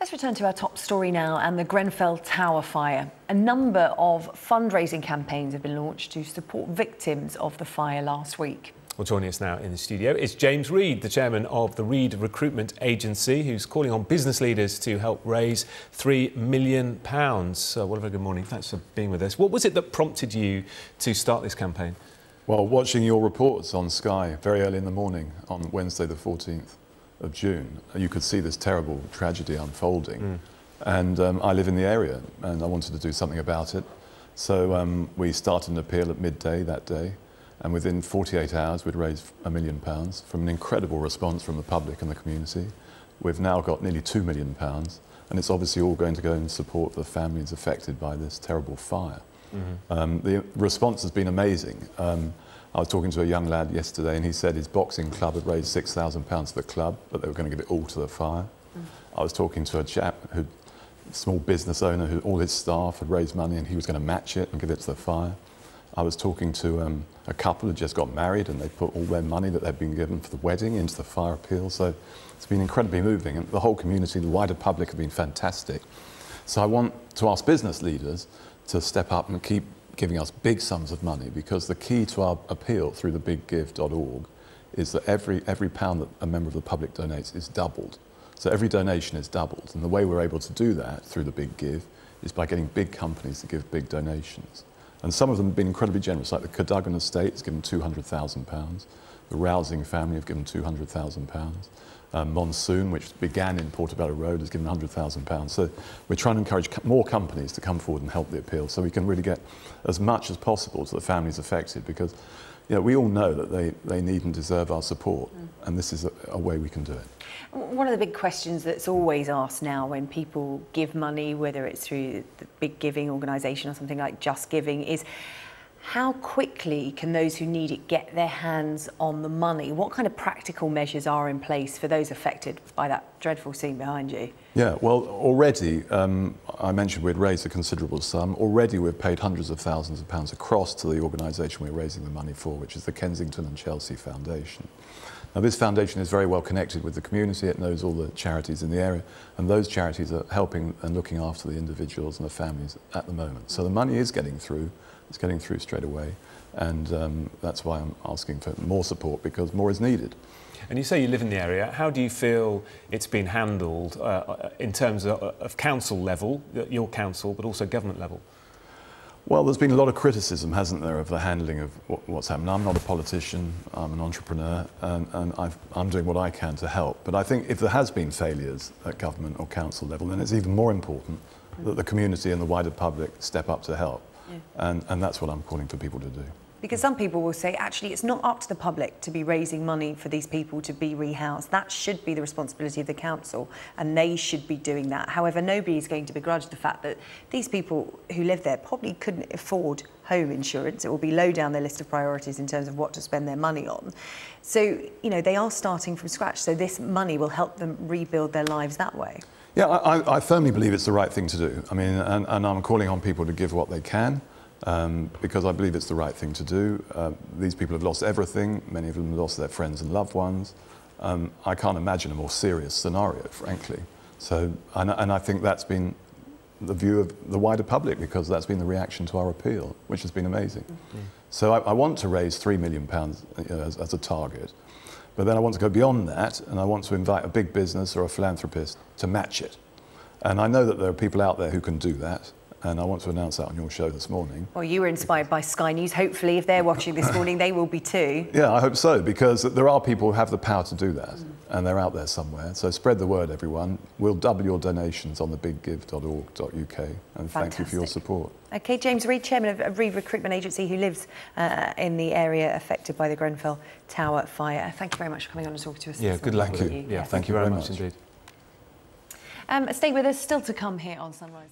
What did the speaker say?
Let's return to our top story now and the Grenfell Tower fire. A number of fundraising campaigns have been launched to support victims of the fire last week. Well, joining us now in the studio is James Reed, the chairman of the Reed Recruitment Agency, who's calling on business leaders to help raise £3 million. What a very good morning. Thanks for being with us. What was it that prompted you to start this campaign? Well, watching your reports on Sky very early in the morning on Wednesday the 14th of June, you could see this terrible tragedy unfolding. And I live in the area and I wanted to do something about it. So we started an appeal at midday that day, and within 48 hours we'd raised £1 million from an incredible response from the public and the community. We've now got nearly £2 million, and it's obviously all going to go in support of the families affected by this terrible fire. The response has been amazing. I was talking to a young lad yesterday and he said his boxing club had raised £6,000 for the club, but they were going to give it all to the fire. I was talking to a chap, a small business owner, who all his staff had raised money and he was going to match it and give it to the fire. I was talking to a couple who just got married and they put all their money that they'd been given for the wedding into the fire appeal. So it's been incredibly moving, and the whole community, the wider public, have been fantastic. So I want to ask business leaders to step up and keep giving us big sums of money, because the key to our appeal through the biggive.org is that every pound that a member of the public donates is doubled. So every donation is doubled, and the way we're able to do that through the Big Give is by getting big companies to give big donations. And some of them have been incredibly generous, like the Cadogan Estate has given £200,000, the Rousing family have given £200,000, Monsoon, which began in Portobello Road, has given £100,000. So we're trying to encourage more companies to come forward and help the appeal, so we can really get as much as possible to the families affected, because we all know that they need and deserve our support, and this is a way we can do it. One of the big questions that's always asked now when people give money, whether it's through the Big Giving organisation or something like Just Giving, is how quickly can those who need it get their hands on the money? What kind of practical measures are in place for those affected by that dreadful scene behind you? Yeah, well, already, I mentioned we'd raised a considerable sum. Already we've paid hundreds of thousands of pounds across to the organisation we're raising the money for, which is the Kensington and Chelsea Foundation. Now, this foundation is very well connected with the community. It knows all the charities in the area, and those charities are helping and looking after the individuals and the families at the moment. So the money is getting through. It's getting through straight away, and that's why I'm asking for more support, because more is needed. And you say you live in the area. How do you feel it's been handled in terms of council level, your council, but also government level? Well, there's been a lot of criticism, hasn't there, of the handling of what's happened. I'm not a politician, I'm an entrepreneur, and I'm doing what I can to help. But I think if there has been failures at government or council level, then it's even more important that the community and the wider public step up to help. And that's what I'm calling for people to do. Because some people will say, actually, it's not up to the public to be raising money for these people to be rehoused. That should be the responsibility of the council, and they should be doing that. However, nobody is going to begrudge the fact that these people who live there probably couldn't afford home insurance. It will be low down their list of priorities in terms of what to spend their money on. So, they are starting from scratch. So this money will help them rebuild their lives that way. Yeah, I firmly believe it's the right thing to do. I mean, and I'm calling on people to give what they can, because I believe it's the right thing to do. These people have lost everything. Many of them have lost their friends and loved ones. I can't imagine a more serious scenario, frankly. So, and I think that's been the view of the wider public, because that's been the reaction to our appeal, which has been amazing. So I want to raise £3 million as a target. But then I want to go beyond that, and I want to invite a big business or a philanthropist to match it. And I know that there are people out there who can do that, and I want to announce that on your show this morning. Well, you were inspired by Sky News. Hopefully, if they're watching this morning, they will be too. Yeah, I hope so, because there are people who have the power to do that, and they're out there somewhere. So spread the word, everyone. We'll double your donations on the biggive.org.uk, and thank you for your support. OK, James Reed, chairman of Reed Recruitment Agency, who lives in the area affected by the Grenfell Tower fire. Thank you very much for coming on and talking to us. Yeah, good luck. Thank you. Yeah, thank you very much indeed. Stay with us, still to come here on Sunrise.